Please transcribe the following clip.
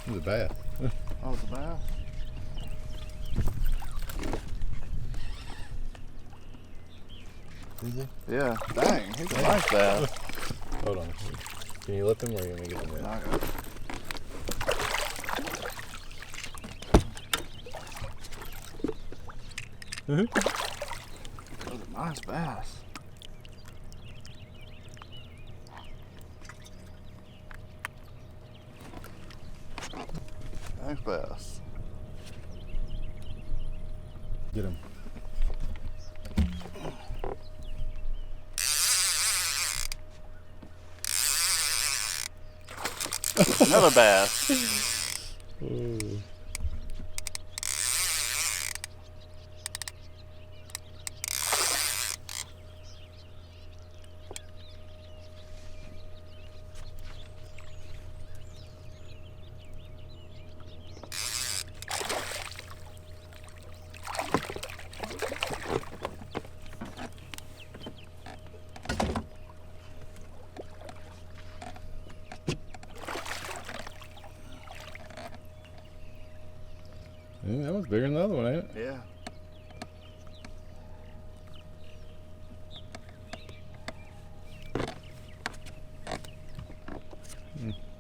It was a bass. Oh, it's a bass? Is it? Yeah. Dang, he's a nice bass. Hold on. Can you lift him or are you going to get him in? I got it. That was a nice bass. Nice bass. Get him. Another bass. Ooh. Yeah, that was bigger than the other one, ain't it? Yeah.